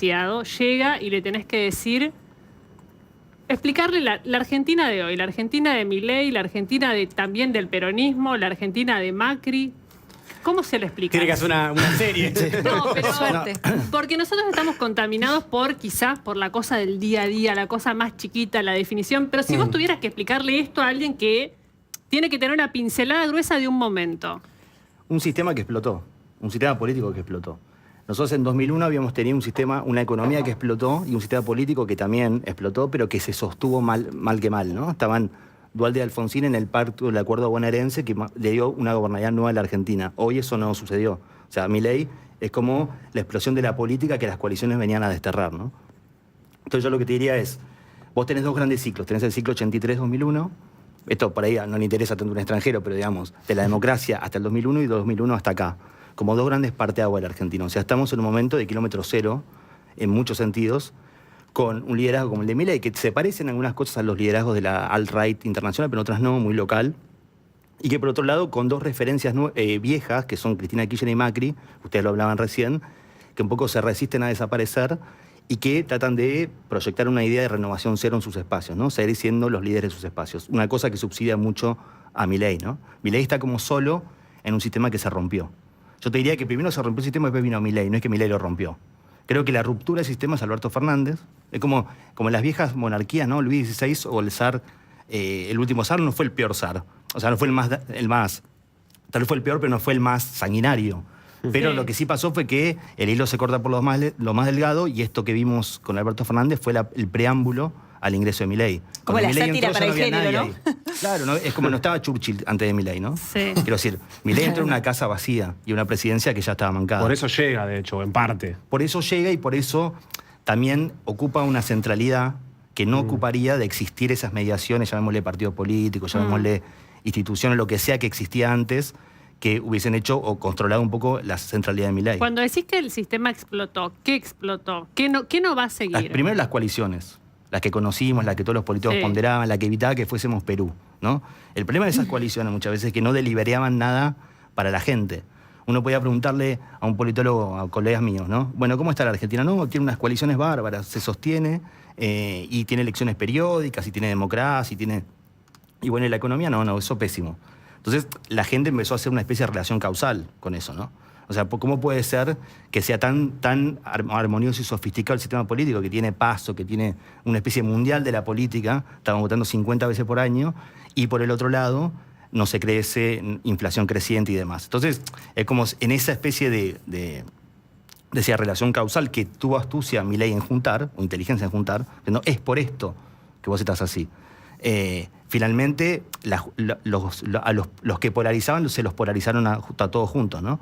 llega y le tenés que decir, explicarle la Argentina de hoy, la Argentina de Milei, la Argentina también del peronismo, la Argentina de Macri. ¿Cómo se le explica? Tiene que hacer una serie. No, pero porque nosotros estamos contaminados quizás por la cosa del día a día, la cosa más chiquita, la definición. Pero si vos tuvieras que explicarle esto a alguien que tiene que tener una pincelada gruesa de un momento. Un sistema que explotó, un sistema político que explotó. Nosotros en 2001 habíamos tenido un sistema, una economía que explotó y un sistema político que también explotó, pero que se sostuvo mal que mal, ¿no? Estaban Duhalde y Alfonsín en el pacto del acuerdo bonaerense que le dio una gobernabilidad nueva a la Argentina. Hoy eso no sucedió. O sea, Milei es como la explosión de la política que las coaliciones venían a desterrar, ¿no? Entonces yo lo que te diría es, vos tenés dos grandes ciclos. Tenés el ciclo 83-2001, esto por ahí no le interesa tanto a un extranjero, pero digamos, de la democracia hasta el 2001 y de 2001 hasta acá. Como dos grandes parteaguas de la Argentina. O sea, estamos en un momento de kilómetro cero, en muchos sentidos, con un liderazgo como el de Milei, que se parecen en algunas cosas a los liderazgos de la alt-right internacional, pero en otras no, muy local. Y que por otro lado, con dos referencias viejas, que son Cristina Kirchner y Macri, ustedes lo hablaban recién, que un poco se resisten a desaparecer y que tratan de proyectar una idea de renovación cero en sus espacios, ¿no? Seguir siendo los líderes de sus espacios. Una cosa que subsidia mucho a Milei, ¿no? Milei está como solo en un sistema que se rompió. Yo te diría que primero se rompió el sistema y después vino Milei, no es que Milei lo rompió. Creo que la ruptura del sistema es Alberto Fernández. Es como en las viejas monarquías, ¿no? Luis XVI o el zar, el último zar no fue el peor zar. O sea, no fue el más, tal vez fue el peor, pero no fue el más sanguinario. Pero lo que sí pasó fue que el hilo se corta por lo más delgado y esto que vimos con Alberto Fernández fue el preámbulo al ingreso de Milei. Como la sátira para el género, ¿no? Claro, ¿no? Es como no estaba Churchill antes de Milei, ¿no? Sí. Quiero decir, Milei entró en una casa vacía y una presidencia que ya estaba mancada. Por eso llega, de hecho, en parte. Por eso llega y por eso también ocupa una centralidad que no ocuparía de existir esas mediaciones, llamémosle partido político, llamémosle instituciones, lo que sea que existía antes, que hubiesen hecho o controlado un poco la centralidad de Milei. Cuando decís que el sistema explotó, ¿qué explotó? ¿Qué no va a seguir? Primero las coaliciones, las que conocimos, las que todos los políticos ponderaban, la que evitaba que fuésemos Perú, ¿no? El problema de esas coaliciones muchas veces es que no deliberaban nada para la gente. Uno podía preguntarle a un politólogo, a colegas míos, ¿no? Bueno, ¿cómo está la Argentina? No, tiene unas coaliciones bárbaras, se sostiene y tiene elecciones periódicas y tiene democracia y tiene... Y bueno, ¿y la economía? No, eso pésimo. Entonces la gente empezó a hacer una especie de relación causal con eso, ¿no? O sea, ¿cómo puede ser que sea tan armonioso y sofisticado el sistema político, que tiene paso, que tiene una especie mundial de la política, estaban votando 50 veces por año, y por el otro lado no se crece, inflación creciente y demás? Entonces, es como en esa especie de esa relación causal que tuvo astucia Milei en juntar, o inteligencia en juntar, no, es por esto que vos estás así. Finalmente, a los que polarizaban se los polarizaron a todos juntos, ¿no?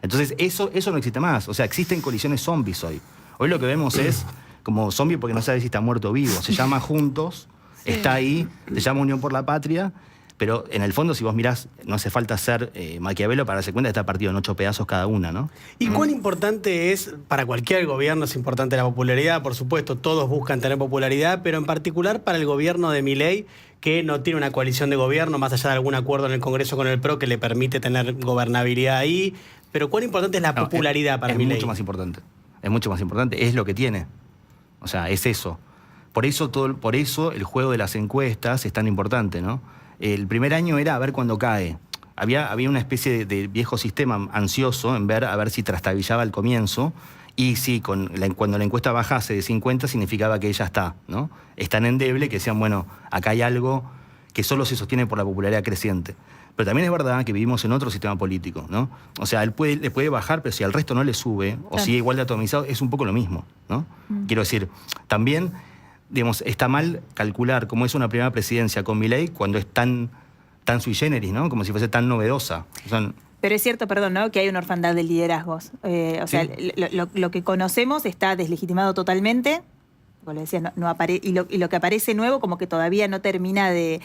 Entonces, eso no existe más. O sea, existen colisiones zombies hoy. Hoy lo que vemos es como zombie porque no sabe si está muerto o vivo. Se llama Juntos, está ahí, se llama Unión por la Patria, pero en el fondo, si vos mirás, no hace falta ser Maquiavelo para darse cuenta que está partido en 8 pedazos cada una, ¿no? ¿Y cuán importante es, para cualquier gobierno es importante la popularidad? Por supuesto, todos buscan tener popularidad, pero en particular para el gobierno de Milei, que no tiene una coalición de gobierno, más allá de algún acuerdo en el Congreso con el PRO que le permite tener gobernabilidad ahí. Pero ¿cuán importante es la popularidad para Milei? Es mucho más importante. Es mucho más importante. Es lo que tiene. O sea, es eso. Por eso el juego de las encuestas es tan importante, ¿no? El primer año era a ver cuándo cae. Había una especie de viejo sistema ansioso en ver a ver si trastabillaba al comienzo. Y sí, cuando la encuesta bajase de 50 significaba que ella está, ¿no? Es tan endeble que decían, bueno, acá hay algo que solo se sostiene por la popularidad creciente. Pero también es verdad que vivimos en otro sistema político, ¿no? O sea, le puede bajar, pero si al resto no le sube, o sigue igual de atomizado, es un poco lo mismo, ¿no? Quiero decir, también, digamos, está mal calcular cómo es una primera presidencia con Milei cuando es tan sui generis, ¿no? Como si fuese tan novedosa. O sea, pero es cierto, perdón, ¿no?, que hay una orfandad de liderazgos. O sea, lo que conocemos está deslegitimado totalmente. Como le decía, y lo que aparece nuevo como que todavía no termina de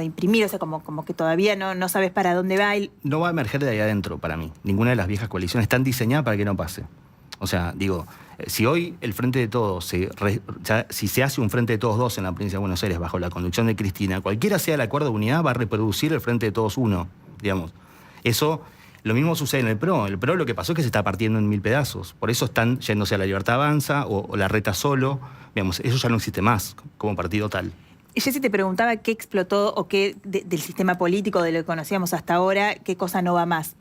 imprimir, o sea, como que todavía no sabes para dónde va. No va a emerger de ahí adentro, para mí. Ninguna de las viejas coaliciones están diseñadas para que no pase. O sea, digo, si hoy el Frente de Todos, si se hace un Frente de Todos 2 en la provincia de Buenos Aires bajo la conducción de Cristina, cualquiera sea el acuerdo de unidad va a reproducir el Frente de Todos 1, digamos. Eso Lo mismo sucede en el PRO. El PRO lo que pasó es que se está partiendo en 1000 pedazos. Por eso están yéndose a La Libertad Avanza o la Reta solo. Digamos, eso ya no existe más como partido tal. Jessy te preguntaba qué explotó o qué del sistema político, de lo que conocíamos hasta ahora, qué cosa no va más.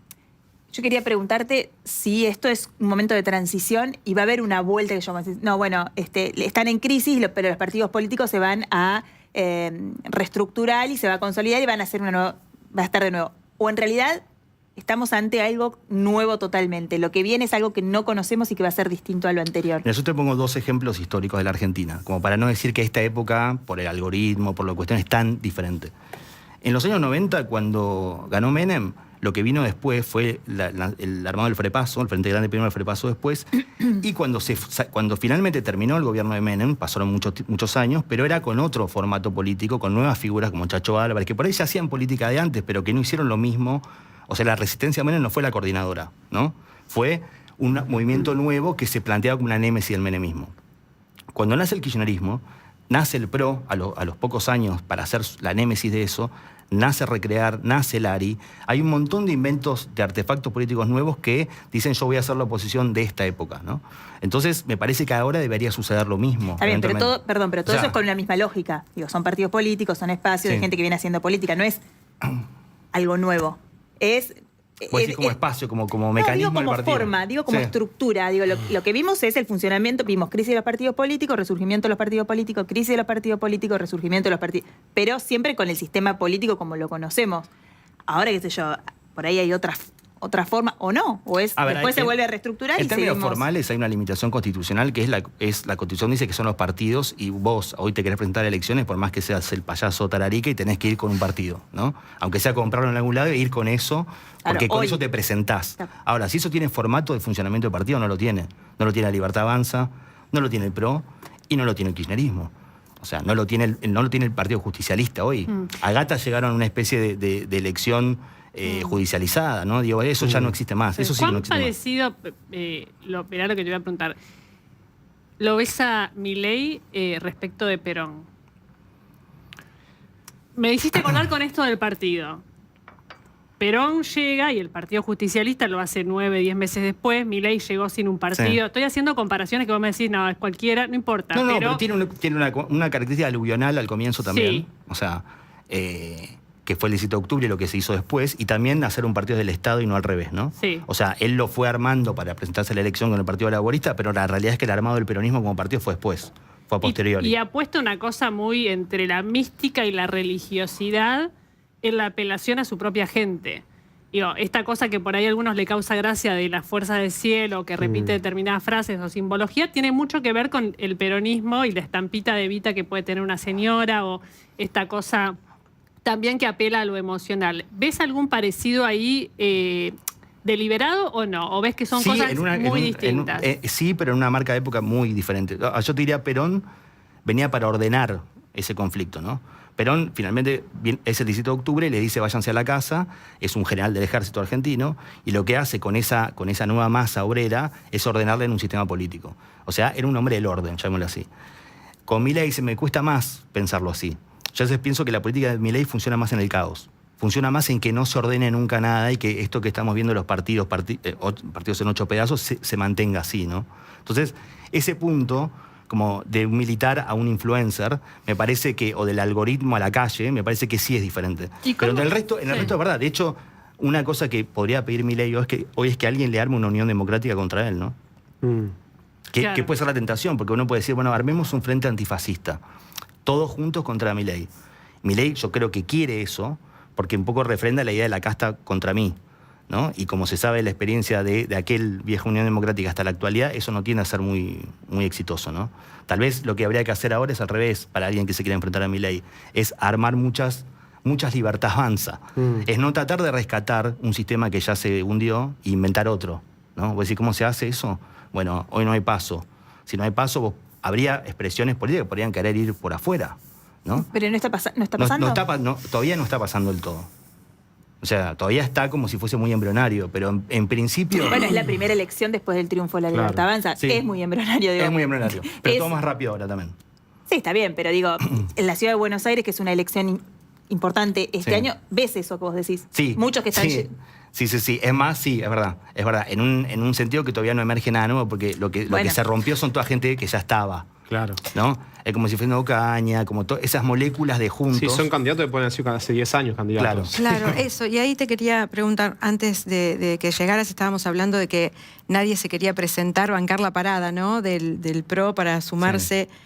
Yo quería preguntarte si esto es un momento de transición y va a haber una vuelta que yo me decía, no, bueno, están en crisis, pero los partidos políticos se van a reestructurar y se va a consolidar y van a hacer va a estar de nuevo. O en realidad estamos ante algo nuevo totalmente. Lo que viene es algo que no conocemos y que va a ser distinto a lo anterior. Yo te pongo 2 ejemplos históricos de la Argentina, como para no decir que esta época, por el algoritmo, por la cuestión, es tan diferente. En los años 90, cuando ganó Menem, lo que vino después fue el armado del Frepaso, el Frente Grande primero, el Frepaso después, y cuando finalmente terminó el gobierno de Menem, pasaron muchos años, pero era con otro formato político, con nuevas figuras como Chacho Álvarez, que por ahí ya hacían política de antes, pero que no hicieron lo mismo. O sea, la resistencia a Menem no fue la coordinadora, ¿no? Fue un movimiento nuevo que se planteaba como una némesis del menemismo. Cuando nace el kirchnerismo, nace el PRO a los pocos años para hacer la némesis de eso, nace Recrear, nace el ARI. Hay un montón de inventos, de artefactos políticos nuevos que dicen yo voy a hacer la oposición de esta época, ¿no? Entonces, me parece que ahora debería suceder lo mismo. Está bien, pero todo eso es con la misma lógica. Digo, son partidos políticos, son espacios de gente que viene haciendo política, no es algo nuevo. Es Pues sí, como espacio, como mecanismo digo como del partido. forma, digo como estructura. Digo, lo que vimos es el funcionamiento, vimos crisis de los partidos políticos, resurgimiento de los partidos políticos, crisis de los partidos políticos, resurgimiento de los partidos, pero siempre con el sistema político como lo conocemos. Ahora, qué sé yo, por ahí hay otra forma, o no, o es después se vuelve a reestructurar y en términos seguimos. formales hay una limitación constitucional que es la Constitución dice que son los partidos y vos hoy te querés presentar a elecciones por más que seas el payaso tararica y tenés que ir con un partido, ¿no? Aunque sea comprarlo en algún lado e ir con eso, porque con eso te presentás. Ahora, si eso tiene formato de funcionamiento de partido, no lo tiene. No lo tiene la Libertad Avanza, no lo tiene el PRO y no lo tiene el kirchnerismo. O sea, no lo tiene el Partido Justicialista hoy. A Gata llegaron a una especie de elección judicializada, ¿no? Digo, eso ya no existe más. Eso sí que no existe parecido, mirá lo que te iba a preguntar. ¿Lo ves a Milei respecto de Perón? Me hiciste acordar con esto del partido. Perón llega y el Partido Justicialista lo hace 9, 10 meses después. Milei llegó sin un partido. Sí. Estoy haciendo comparaciones que vos me decís, no, es cualquiera, no importa. No, pero tiene una característica aluvional al comienzo también. Sí. O sea, que fue el 17 de octubre lo que se hizo después, y también hacer un partido del Estado y no al revés, ¿no? Sí. O sea, él lo fue armando para presentarse a la elección con el Partido Laborista, pero la realidad es que el armado del peronismo como partido fue después, fue a posteriori. Y ha puesto una cosa muy entre la mística y la religiosidad en la apelación a su propia gente. Digo, esta cosa que por ahí a algunos le causa gracia de la fuerza del cielo, que repite determinadas frases o simbología, tiene mucho que ver con el peronismo y la estampita de Evita que puede tener una señora, o esta cosa también que apela a lo emocional. ¿Ves algún parecido ahí deliberado o no? ¿O ves que son cosas muy distintas? Sí, pero en una marca de época muy diferente. Yo te diría, Perón venía para ordenar ese conflicto, ¿no? Perón finalmente es el 17 de octubre, le dice váyanse a la casa, es un general del ejército argentino, y lo que hace con esa nueva masa obrera es ordenarle en un sistema político. O sea, era un hombre del orden, llamémoslo así. Con Milei me cuesta más pensarlo así. Yo a veces pienso que la política de Milei funciona más en el caos. Funciona más en que no se ordene nunca nada y que esto que estamos viendo los partidos en 8 pedazos se mantenga así, ¿no? Entonces, ese punto como de un militar a un influencer, me parece que, o del algoritmo a la calle, me parece que sí es diferente. Pero en el resto es verdad. De hecho, una cosa que podría pedir Milei hoy es que alguien le arme una unión democrática contra él, ¿no? Que puede ser la tentación, porque uno puede decir, bueno, armemos un frente antifascista, todos juntos contra Milei. Milei yo creo que quiere eso, porque un poco refrenda la idea de la casta contra mí, ¿no? Y como se sabe la experiencia de aquel vieja Unión Democrática hasta la actualidad, eso no tiende a ser muy, muy exitoso, ¿no? Tal vez lo que habría que hacer ahora es al revés, para alguien que se quiera enfrentar a Milei, es armar muchas libertades avanza. Es no tratar de rescatar un sistema que ya se hundió e inventar otro, ¿no? Vos decís, ¿cómo se hace eso? Bueno, hoy no hay paso. Si no hay paso, habría expresiones políticas que podrían querer ir por afuera, ¿no? Pero no está pasando. Todavía no está pasando del todo. O sea, todavía está como si fuese muy embrionario, pero en principio... Bueno, es la primera elección después del triunfo de la Libertad Avanza. Sí. Es muy embrionario, digo. Es muy embrionario, pero todo más rápido ahora también. Sí, está bien, pero digo, en la ciudad de Buenos Aires, que es una elección importante este año, ¿ves eso que vos decís? Sí. Muchos que están... Sí. Sí. Es más, sí, es verdad. Es verdad. En un sentido que todavía no emerge nada nuevo, porque lo que se rompió son toda gente que ya estaba. Claro. ¿No? Es como si fuera una Ocaña, como esas moléculas de juntos. Sí, son candidatos que pueden hacer hace 10 años candidatos. Claro, eso. Y ahí te quería preguntar, antes de que llegaras, estábamos hablando de que nadie se quería presentar, bancar la parada, ¿no? Del PRO para sumarse. Sí.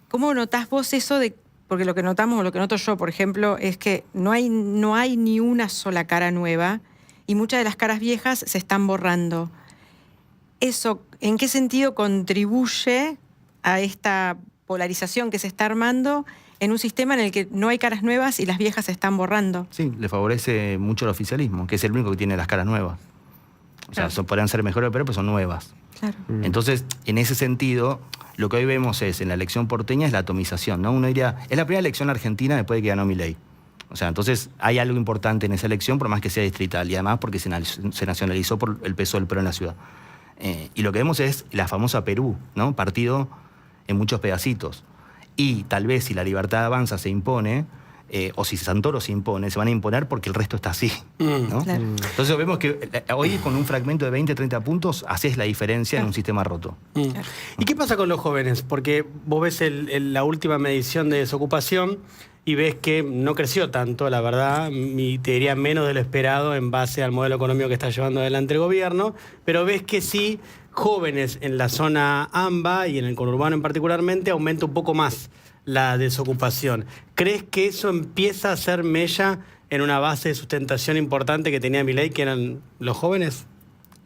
¿Cómo notás vos eso de...? Porque lo que notamos, o lo que noto yo, por ejemplo, es que no hay ni una sola cara nueva y muchas de las caras viejas se están borrando. ¿Eso en qué sentido contribuye a esta polarización que se está armando en un sistema en el que no hay caras nuevas y las viejas se están borrando? Sí, le favorece mucho el oficialismo, que es el único que tiene las caras nuevas. O sea, podrían ser mejores, pero son nuevas. Claro. Entonces, en ese sentido, lo que hoy vemos en la elección porteña es la atomización, ¿no? Uno diría, es la primera elección argentina después de que ganó Milei. O sea, entonces hay algo importante en esa elección, por más que sea distrital, y además porque se nacionalizó por el peso del PRO en la ciudad. Y lo que vemos es la famosa Perú, ¿no? Partido en muchos pedacitos. Y tal vez si la Libertad Avanza se impone, o si Santoro se impone, se van a imponer porque el resto está así, ¿no? Claro. Entonces vemos que hoy con un fragmento de 20, 30 puntos haces la diferencia en un sistema roto. Claro. ¿Y qué pasa con los jóvenes? Porque vos ves la última medición de desocupación y ves que no creció tanto, la verdad, y te diría menos de lo esperado en base al modelo económico que está llevando adelante el gobierno, pero ves que sí, jóvenes en la zona AMBA y en el conurbano en particularmente, aumenta un poco más la desocupación. ¿Crees que eso empieza a ser mella en una base de sustentación importante que tenía Milei, que eran los jóvenes?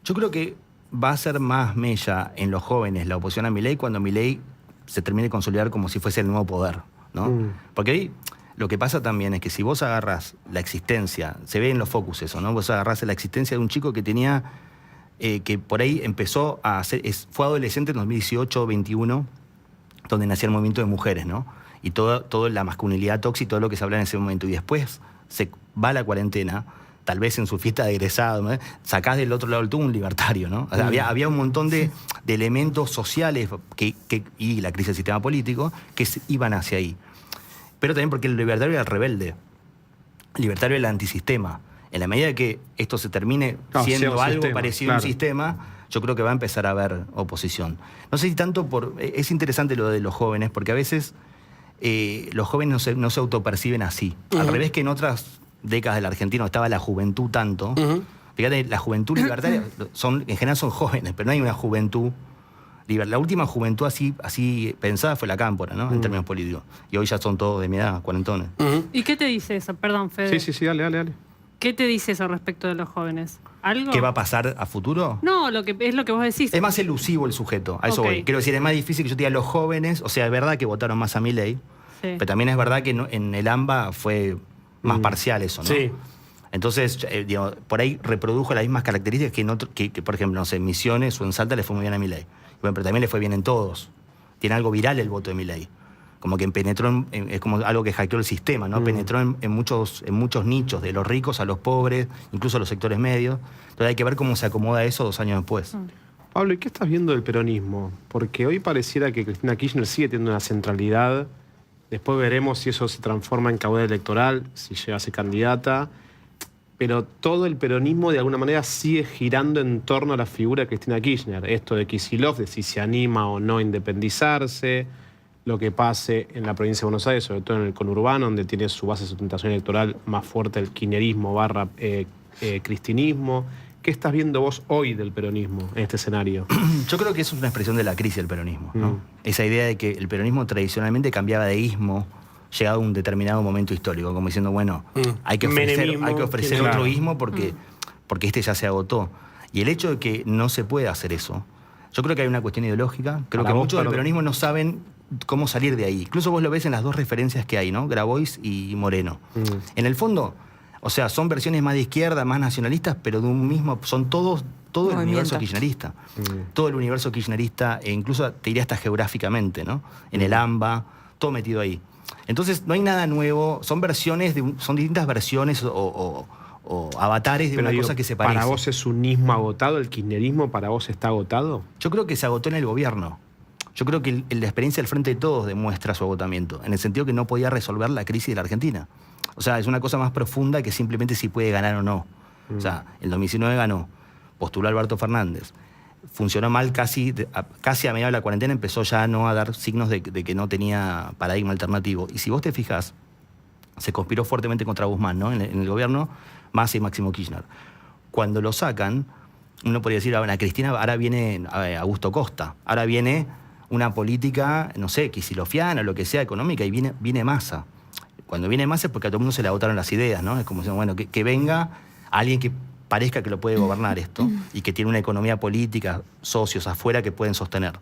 Yo creo que va a ser más mella en los jóvenes la oposición a Milei cuando Milei se termine de consolidar como si fuese el nuevo poder, ¿no? Porque ahí lo que pasa también es que si vos agarrás la existencia, se ve en los focus eso, ¿no? Vos agarrás la existencia de un chico que tenía, que por ahí empezó a hacer, fue adolescente en 2018, 21, donde nacía el movimiento de mujeres, ¿no? Y toda la masculinidad tóxica, todo lo que se habla en ese momento. Y después se va a la cuarentena, tal vez en su fiesta de egresado, ¿no? Sacás del otro lado del tubo un libertario, ¿no? O sea, había un montón de elementos sociales y la crisis del sistema político que iban hacia ahí. Pero también porque el libertario era el rebelde. El libertario era el antisistema. En la medida que esto se termine siendo algo sistema, parecido a un sistema, yo creo que va a empezar a haber oposición. No sé si tanto es interesante lo de los jóvenes, porque a veces los jóvenes no se autoperciben así. Al revés que en otras décadas del argentino estaba la juventud tanto. Fíjate, la juventud libertaria en general son jóvenes, pero no hay una juventud libertaria. La última juventud así pensada fue la Cámpora, ¿no? En términos políticos. Y hoy ya son todos de mi edad, cuarentones. ¿Y qué te dice eso? Perdón, Fede. Sí, dale. ¿Qué te dice eso respecto de los jóvenes? ¿Algo? ¿Qué va a pasar a futuro? No, es lo que vos decís. Es más elusivo el sujeto, a eso voy. Quiero decir, es más difícil que yo te diga los jóvenes, o sea, es verdad que votaron más a Milei, pero también es verdad que en el AMBA fue más parcial eso, ¿no? Sí. Entonces, por ahí reprodujo las mismas características que por ejemplo, no sé, en Misiones o en Salta le fue muy bien a Milei. Bueno, pero también le fue bien en todos. Tiene algo viral el voto de Milei. Como que penetró es como algo que hackeó el sistema, ¿no? Penetró en muchos nichos, de los ricos a los pobres, incluso a los sectores medios. Entonces hay que ver cómo se acomoda eso 2 años después. Pablo, ¿y qué estás viendo del peronismo? Porque hoy pareciera que Cristina Kirchner sigue teniendo una centralidad. Después veremos si eso se transforma en caudal electoral, si llega a ser candidata. Pero todo el peronismo de alguna manera sigue girando en torno a la figura de Cristina Kirchner. Esto de Kicillof, de si se anima o no a independizarse, lo que pase en la provincia de Buenos Aires, sobre todo en el conurbano, donde tiene su base de sustentación electoral más fuerte el kirchnerismo / cristinismo. ¿Qué estás viendo vos hoy del peronismo en este escenario? Yo creo que eso es una expresión de la crisis del peronismo, ¿no? Esa idea de que el peronismo tradicionalmente cambiaba de ismo llegado a un determinado momento histórico, como diciendo, bueno, hay que ofrecer otro ismo porque este ya se agotó. Y el hecho de que no se pueda hacer eso, yo creo que hay una cuestión ideológica. Creo que muchos del peronismo no saben cómo salir de ahí. Incluso vos lo ves en las dos referencias que hay, ¿no? Grabois y Moreno. En el fondo, o sea, son versiones más de izquierda, más nacionalistas, pero de un mismo, son todo el universo kirchnerista. Todo el universo kirchnerista, e incluso te diría hasta geográficamente, ¿no? En el AMBA, todo metido ahí. Entonces, no hay nada nuevo, son distintas versiones o avatares de una cosa que se parece. ¿Para vos es un ismo agotado? ¿El kirchnerismo para vos está agotado? Yo creo que se agotó en el gobierno. Yo creo que la experiencia del Frente de Todos demuestra su agotamiento, en el sentido que no podía resolver la crisis de la Argentina. O sea, es una cosa más profunda que simplemente si puede ganar o no. O sea, en 2019 ganó, postuló a Alberto Fernández. Funcionó mal casi a mediados de la cuarentena, empezó ya no a dar signos de que no tenía paradigma alternativo. Y si vos te fijás, se conspiró fuertemente contra Guzmán, ¿no? En el gobierno, Massa y Máximo Kirchner. Cuando lo sacan, uno podría decir, a Cristina, ahora viene Augusto Costa, ahora viene una política, no sé, quisilofiana o lo que sea, económica, y viene Massa. Cuando viene Massa es porque a todo el mundo se le agotaron las ideas, ¿no? Es como, bueno, que venga alguien que parezca que lo puede gobernar esto y que tiene una economía política, socios afuera que pueden sostener.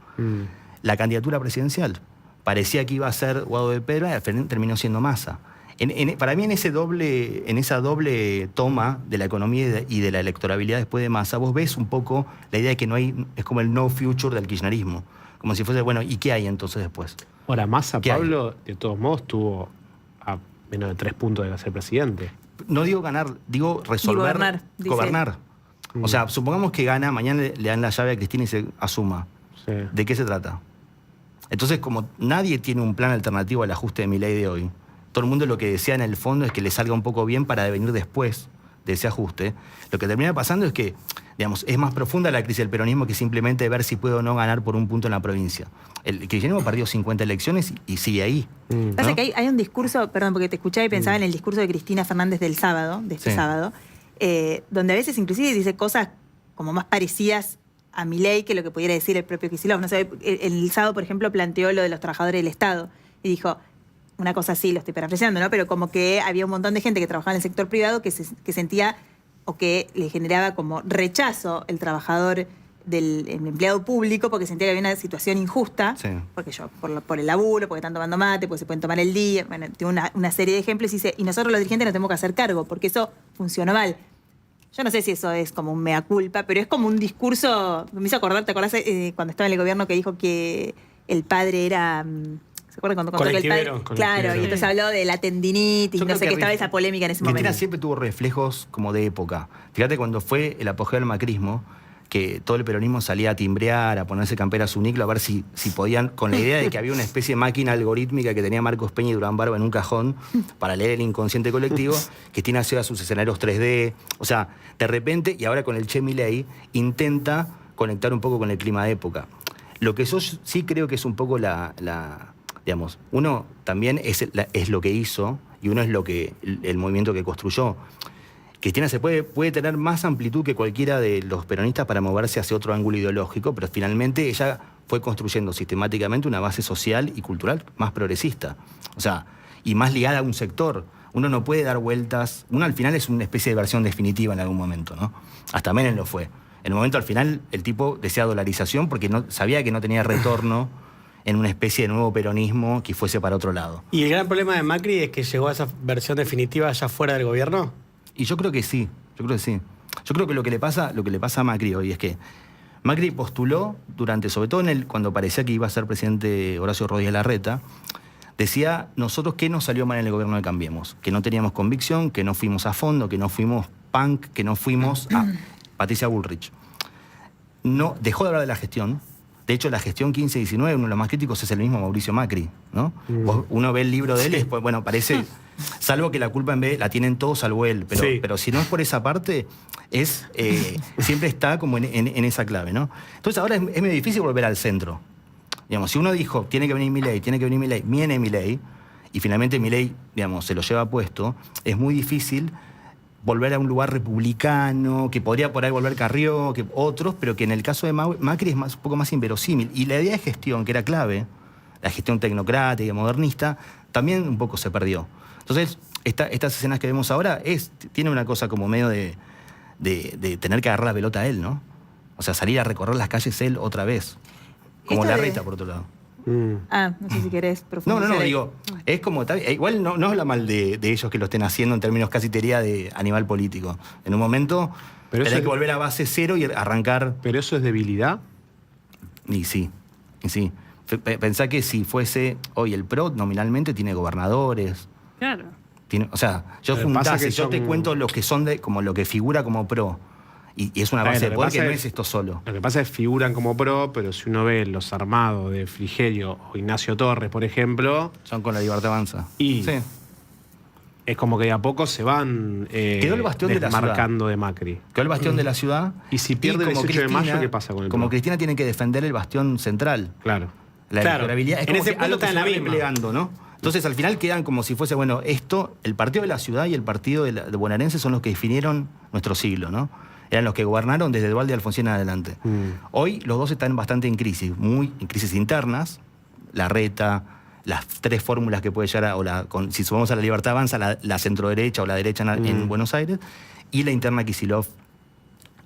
La candidatura presidencial parecía que iba a ser Guado de Pedro, al final terminó siendo Massa. Para mí en esa doble toma de la economía y de la electorabilidad después de Massa, vos ves un poco la idea de que no hay, es como el no future del kirchnerismo. Como si fuese, bueno, ¿y qué hay entonces después? Ahora, Massa, ¿Qué Pablo, de todos modos, estuvo a menos de 3 puntos de ser presidente. No digo ganar, digo resolver, gobernar. O sea, supongamos que gana, mañana le dan la llave a Cristina y se asuma. Sí. ¿De qué se trata? Entonces, como nadie tiene un plan alternativo al ajuste de Milei de hoy, todo el mundo lo que desea en el fondo es que le salga un poco bien para venir después de ese ajuste. Lo que termina pasando es que, digamos, es más profunda la crisis del peronismo que simplemente ver si puede o no ganar por un punto en la provincia. El kirchnerismo perdió 50 elecciones y sigue ahí. ¿no? Pasa que hay un discurso, perdón, porque te escuchaba y pensaba en el discurso de Cristina Fernández del sábado, de este sábado, donde a veces inclusive dice cosas como más parecidas a Milei que lo que pudiera decir el propio Kicillof. No sé, el sábado, por ejemplo, planteó lo de los trabajadores del Estado y dijo, una cosa así, lo estoy parafraseando, ¿no? Pero como que había un montón de gente que trabajaba en el sector privado que sentía o que le generaba como rechazo el trabajador del empleado público porque sentía que había una situación injusta, porque por el laburo, porque están tomando mate, porque se pueden tomar el día, bueno, tiene una serie de ejemplos y dice, y nosotros los dirigentes nos tenemos que hacer cargo porque eso funcionó mal. Yo no sé si eso es como un mea culpa, pero es como un discurso, me hizo acordar, ¿te acordás cuando estaba en el gobierno que dijo que el padre era... ¿Se acuerdan cuando contó que el padre? Claro, y entonces habló de la tendinitis, no sé qué, estaba esa polémica en ese momento. Cristina siempre tuvo reflejos como de época. Fíjate cuando fue el apogeo del macrismo, que todo el peronismo salía a timbrear, a ponerse camperas uniclo, a ver si podían, con la idea de que había una especie de máquina algorítmica que tenía Marcos Peña y Durán Barba en un cajón para leer el inconsciente colectivo, que tiene acceso a sus escenarios 3D. O sea, de repente, y ahora con el Che Milei, intenta conectar un poco con el clima de época. Lo que yo sí creo que es un poco digamos, uno también es lo que hizo y uno es el movimiento que construyó. Cristina puede tener más amplitud que cualquiera de los peronistas para moverse hacia otro ángulo ideológico, pero finalmente ella fue construyendo sistemáticamente una base social y cultural más progresista. O sea, y más ligada a un sector. Uno no puede dar vueltas. Uno al final es una especie de versión definitiva en algún momento, ¿no? Hasta Menem lo fue. En el momento al final el tipo desea dolarización porque sabía que no tenía retorno en una especie de nuevo peronismo que fuese para otro lado. ¿Y el gran problema de Macri es que llegó a esa versión definitiva ya fuera del gobierno? Y yo creo que sí, yo creo que lo que le pasa a Macri hoy es que Macri postuló sobre todo cuando parecía que iba a ser presidente Horacio Rodríguez Larreta, decía, nosotros qué nos salió mal en el gobierno de Cambiemos, que no teníamos convicción, que no fuimos a fondo, que no fuimos punk, que no fuimos a Patricia Bullrich. No, dejó de hablar de la gestión. De hecho, la gestión 15-19, uno de los más críticos es el mismo Mauricio Macri, ¿no? Uno ve el libro de él y después, bueno, parece... Salvo que la culpa en vez la tienen todos salvo él. Pero si no es por esa parte, siempre está como en esa clave, ¿no? Entonces ahora es medio difícil volver al centro. Digamos, si uno dijo, tiene que venir Milei, viene Milei, y finalmente Milei, digamos, se lo lleva puesto, es muy difícil volver a un lugar republicano, que podría por ahí volver Carrió, que otros, pero que en el caso de Macri es un poco más inverosímil. Y la idea de gestión, que era clave, la gestión tecnocrática y modernista, también un poco se perdió. Entonces, estas escenas que vemos ahora tiene una cosa como medio de tener que agarrar la pelota a él, ¿no? O sea, salir a recorrer las calles él otra vez. Como Larreta, por otro lado. No sé si querés profundizar. No, digo, es como... Igual no habla mal de ellos que lo estén haciendo en términos casi te diría de animal político. En un momento hay que volver a base cero y arrancar... ¿Pero eso es debilidad? Y sí. Pensá que si fuese... Hoy el PRO nominalmente tiene gobernadores. Claro. O sea, yo te cuento los que son como lo que figura como PRO. Y es una base de poder que no es esto solo. Lo que pasa es que figuran como PRO, pero si uno ve los armados de Frigerio o Ignacio Torres, por ejemplo... Son con la Libertad Avanza. Y es como que de a poco se van Quedó el bastión de la desmarcando de Macri. Quedó el bastión de la ciudad. Y si pierde el 18 de mayo, ¿qué pasa con el Como PRO? Cristina tiene que defender el bastión central. Claro. La Claro. electorabilidad es En como ese que punto algo que está en se la va misma. replegando, ¿no? Entonces al final quedan como si fuese, bueno, el partido de la ciudad y el partido de bonaerense son los que definieron nuestro siglo, ¿no? Eran los que gobernaron desde Duhalde y Alfonsín en adelante. Hoy los dos están bastante en crisis, muy en crisis internas. Larreta, las tres fórmulas que puede llegar si sumamos a La Libertad Avanza, la centroderecha o la derecha en Buenos Aires, y la interna Kicillof,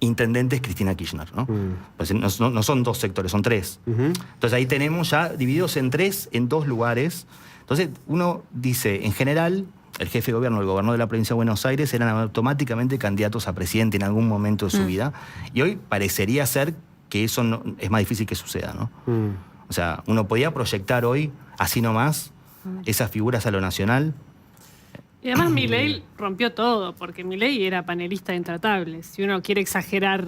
intendente es Cristina Kirchner, ¿no? Pues no son dos sectores, son tres. Entonces ahí tenemos ya divididos en dos lugares. Entonces uno dice, en general, el jefe de gobierno, el gobernador de la provincia de Buenos Aires eran automáticamente candidatos a presidente en algún momento de su vida. Y hoy parecería ser que eso es más difícil que suceda, ¿no? O sea, uno podía proyectar hoy, así nomás, esas figuras a lo nacional. Y además Milei rompió todo, porque Milei era panelista de Intratables. Si uno quiere exagerar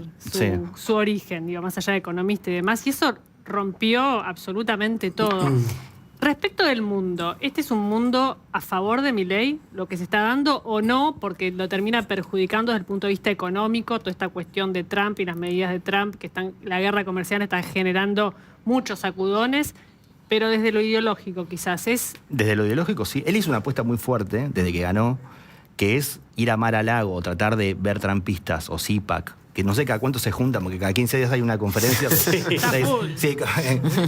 su origen, digo, más allá de economista y demás, y eso rompió absolutamente todo. Respecto del mundo, ¿este es un mundo a favor de Milei, lo que se está dando, o no? Porque lo termina perjudicando desde el punto de vista económico, toda esta cuestión de Trump y las medidas de Trump, la guerra comercial está generando muchos sacudones, pero desde lo ideológico quizás es... Desde lo ideológico, sí. Él hizo una apuesta muy fuerte desde que ganó, que es ir a Mar-a-Lago, tratar de ver trampistas o CIPAC, que no sé cada cuánto se juntan, porque cada 15 días hay una conferencia. El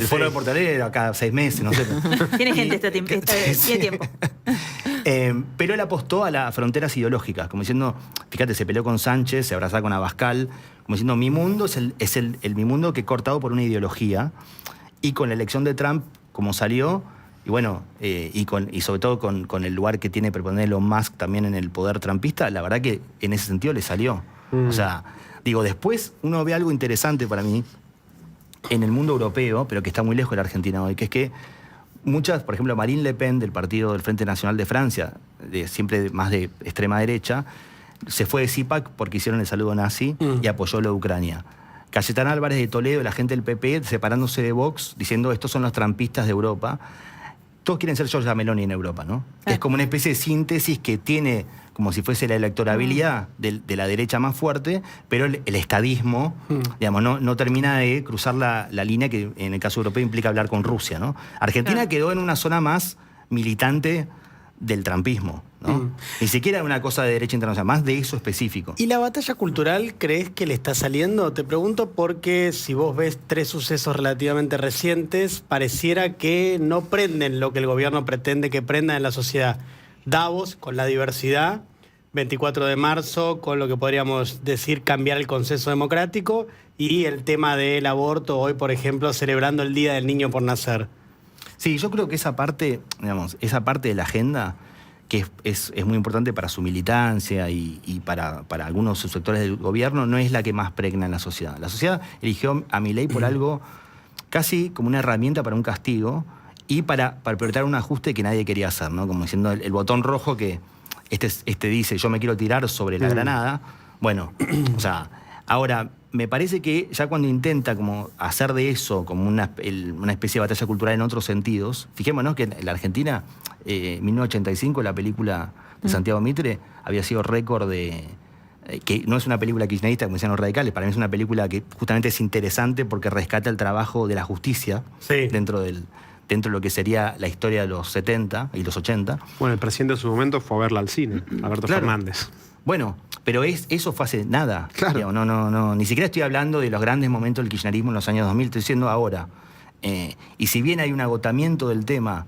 foro de Portalera, cada 6 meses, no sé. Tiene gente tiene tiempo. Pero él apostó a las fronteras ideológicas, como diciendo, fíjate, se peleó con Sánchez, se abrazaba con Abascal, como diciendo, mi mundo es mi mundo que he cortado por una ideología. Y con la elección de Trump, como salió, y bueno, y sobre todo con el lugar que tiene preponer Elon Musk también en el poder trumpista, la verdad que en ese sentido le salió. O sea, digo, después uno ve algo interesante para mí en el mundo europeo, pero que está muy lejos de la Argentina hoy, que es que muchas, por ejemplo, Marine Le Pen del partido del Frente Nacional de Francia, siempre más de extrema derecha, se fue de CIPAC porque hicieron el saludo nazi y apoyó lo de Ucrania. Cayetana Álvarez de Toledo, la gente del PP, separándose de Vox, diciendo estos son los trampistas de Europa. Todos quieren ser Giorgia Meloni en Europa, ¿no? Es como una especie de síntesis que tiene como si fuese la electorabilidad de la derecha más fuerte, pero el estadismo, digamos, no termina de cruzar la línea que en el caso europeo implica hablar con Rusia, ¿no? Argentina quedó en una zona más militante del trumpismo, ¿no? Ni siquiera una cosa de derecha internacional, más de eso específico. ¿Y la batalla cultural crees que le está saliendo? Te pregunto porque si vos ves 3 sucesos relativamente recientes, pareciera que no prenden lo que el gobierno pretende que prenda en la sociedad. Davos, con la diversidad, 24 de marzo, con lo que podríamos decir cambiar el consenso democrático, y el tema del aborto, hoy, por ejemplo, celebrando el Día del Niño por Nacer. Sí, yo creo que esa parte, digamos, esa parte de la agenda que es muy importante para su militancia y para algunos sectores del gobierno, no es la que más pregna en la sociedad. La sociedad eligió a Milei por algo casi como una herramienta para un castigo y para perpetrar un ajuste que nadie quería hacer, ¿no? Como diciendo el botón rojo que este dice yo me quiero tirar sobre la granada. Bueno, o sea, ahora me parece que ya cuando intenta como hacer de eso como una especie de batalla cultural en otros sentidos, fijémonos que en la Argentina, 1985, la película de Santiago Mitre había sido récord de... que no es una película kirchnerista como decían los radicales, para mí es una película que justamente es interesante porque rescata el trabajo de la justicia dentro de lo que sería la historia de los 70 y los 80. Bueno, el presidente en su momento fue a verla al cine, Alberto Fernández. Bueno, pero eso fue hace nada. Claro. Digamos, no, ni siquiera estoy hablando de los grandes momentos del kirchnerismo en los años 2000, estoy diciendo ahora. Y si bien hay un agotamiento del tema,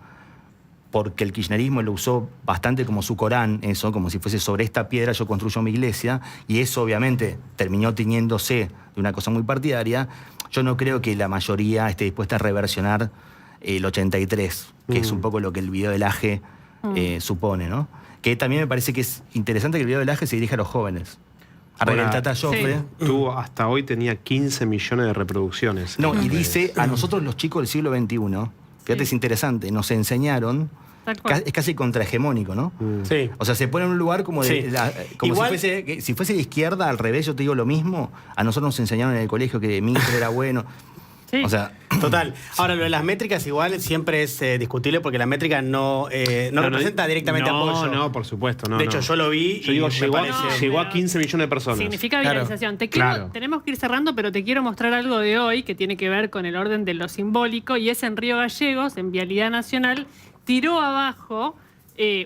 porque el kirchnerismo lo usó bastante como su Corán, eso, como si fuese sobre esta piedra yo construyo mi iglesia, y eso obviamente terminó tiñéndose de una cosa muy partidaria, yo no creo que la mayoría esté dispuesta a reversionar el 83, que es un poco lo que el video del AGE supone, ¿no? Que también me parece que es interesante que el video del AGE se dirija a los jóvenes. Ahora, el Tata Joffre. Tuvo, hasta hoy tenía 15 millones de reproducciones. No, y dice, a nosotros los chicos del siglo XXI, fíjate, es interesante, nos enseñaron, es casi contrahegemónico, ¿no? Sí. O sea, se pone en un lugar como, como Igual, si fuese de izquierda, al revés, yo te digo lo mismo, a nosotros nos enseñaron en el colegio que Mitre era bueno. Sí. O sea, Total. Ahora, lo de las métricas igual siempre es discutible porque la métrica no representa directamente apoyo. No, por supuesto. No, De hecho, yo lo vi Yo digo, y me parece... llegó a 15 millones de personas. Significa Claro. viralización. Claro. Tenemos que ir cerrando, pero te quiero mostrar algo de hoy que tiene que ver con el orden de lo simbólico, y es en Río Gallegos, en Vialidad Nacional, tiró abajo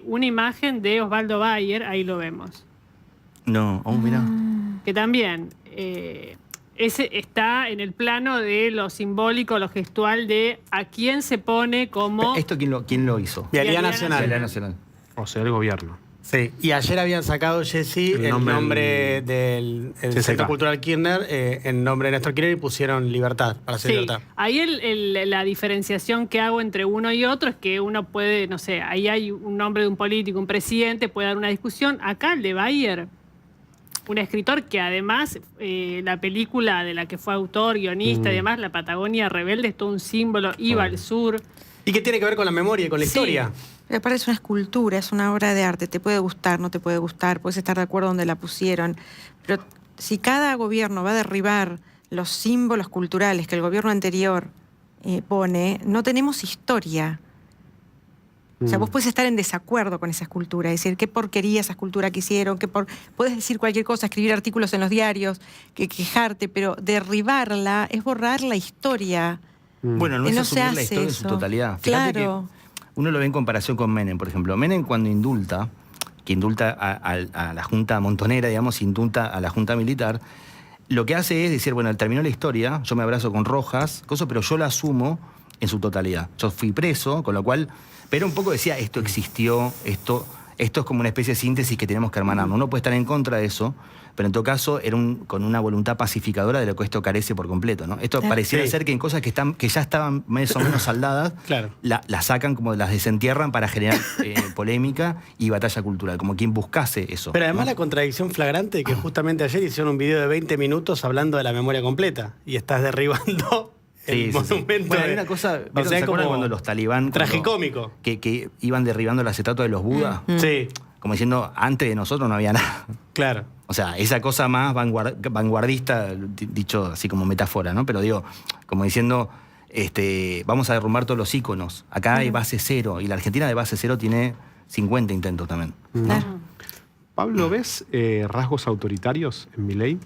una imagen de Osvaldo Bayer, ahí lo vemos. no, mirá. Que también ese está en el plano de lo simbólico, lo gestual de a quién se pone como... ¿Esto quién lo hizo? Vialidad Vialidad Nacional. Vialidad Nacional. O sea, el gobierno. Sí, y ayer habían sacado, Jessy, el nombre del CCK. Centro Cultural Kirchner, en nombre de Néstor Kirchner, y pusieron Libertad, para hacer Sí, Libertad. ahí la diferenciación que hago entre uno y otro es que uno puede, no sé, ahí hay un nombre de un político, un presidente, puede dar una discusión. Acá el de Bayer, un escritor que además la película de la que fue autor, guionista y demás, La Patagonia Rebelde, es todo un símbolo, iba al sur. ¿Y qué tiene que ver con la memoria y con la Sí. historia? Pero aparte es una escultura, es una obra de arte. Te puede gustar, no te puede gustar, puedes estar de acuerdo donde la pusieron. Pero si cada gobierno va a derribar los símbolos culturales que el gobierno anterior pone, no tenemos historia. O sea, vos puedes estar en desacuerdo con esa escultura, decir qué porquería esa escultura que hicieron, puedes decir cualquier cosa, escribir artículos en los diarios, quejarte, pero derribarla es borrar la historia. Bueno, no Y es no se asumir la hace historia en su eso. totalidad. Fíjate Claro. que uno lo ve en comparación con Menem, por ejemplo. Menem cuando indulta, que indulta a la Junta Montonera, digamos, indulta a la Junta Militar, lo que hace es decir, bueno, terminó la historia, yo me abrazo con Rojas, pero yo la asumo en su totalidad. Yo fui preso, con lo cual... Pero un poco decía, esto existió, esto es como una especie de síntesis que tenemos que hermanarnos. Uno puede estar en contra de eso, pero en todo caso era con una voluntad pacificadora de lo que esto carece por completo, ¿no? Esto pareciera Sí. ser que en cosas que ya estaban más o menos saldadas, Claro. las sacan como las desentierran para generar polémica y batalla cultural, como quien buscase eso. Pero además ¿no? la contradicción flagrante de que justamente ayer hicieron un video de 20 minutos hablando de la memoria completa y estás derribando el Sí, sí, sí. monumento. Bueno, hay una cosa, o sea, ¿se acuerdan como cuando los talibán... tragicómico. Que iban derribando las estatuas de los Budas? Sí, Como diciendo, antes de nosotros no había nada. claro. O sea, esa cosa más vanguardista, dicho así como metáfora, ¿no? Pero digo, como diciendo, vamos a derrumbar todos los íconos. Acá hay base cero, y la Argentina de base cero tiene 50 intentos también. Claro. Pablo, ¿ves rasgos autoritarios en Milei?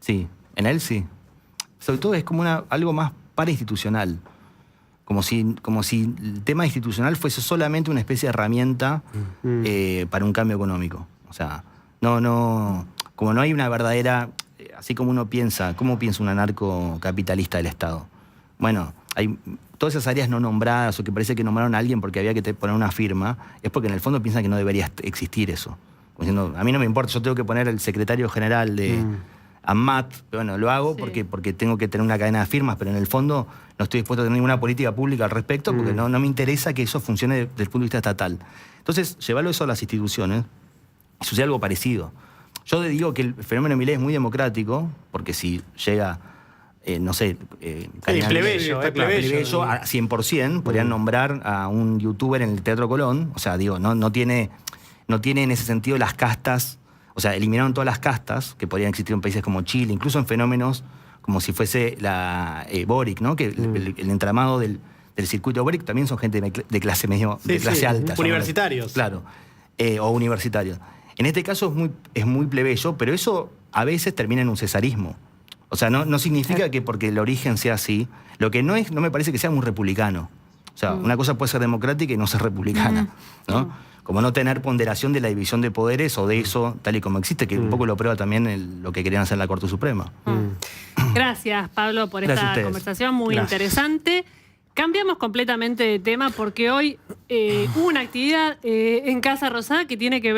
Sí, en él sí. Sobre todo es como algo más parainstitucional. Como si el tema institucional fuese solamente una especie de herramienta para un cambio económico. O sea, como no hay una verdadera, así como uno piensa, ¿cómo piensa un anarcocapitalista del Estado? Bueno, hay todas esas áreas no nombradas o que parece que nombraron a alguien porque había que poner una firma, es porque en el fondo piensan que no debería existir eso. Como diciendo, a mí no me importa, yo tengo que poner el secretario general de AMAT, bueno, lo hago Sí. porque tengo que tener una cadena de firmas, pero en el fondo no estoy dispuesto a tener ninguna política pública al respecto porque no me interesa que eso funcione desde el punto de vista estatal. Entonces, llevarlo eso a las instituciones y sucede algo parecido. Yo digo que el fenómeno de Milei es muy democrático, porque si llega, no sé... plebeyo, plebeyo a 100%, podrían nombrar a un youtuber en el Teatro Colón, o sea, digo, no tiene en ese sentido las castas, o sea, eliminaron todas las castas que podrían existir en países como Chile, incluso en fenómenos como si fuese la Boric, ¿no? Que el entramado del circuito Boric también son gente de clase medio, Sí, de clase sí, alta. universitarios. Claro, o universitarios. En este caso es muy plebeyo, pero eso a veces termina en un cesarismo. O sea, no significa que porque el origen sea así, lo que no me parece que sea muy republicano. O sea, una cosa puede ser democrática y no ser republicana, ¿no? Como no tener ponderación de la división de poderes o de eso tal y como existe, que un poco lo prueba también lo que querían hacer en la Corte Suprema. Gracias, Pablo, por Gracias a esta ustedes. conversación muy Gracias. interesante. Cambiamos completamente de tema porque hoy hubo una actividad en Casa Rosada que tiene que ver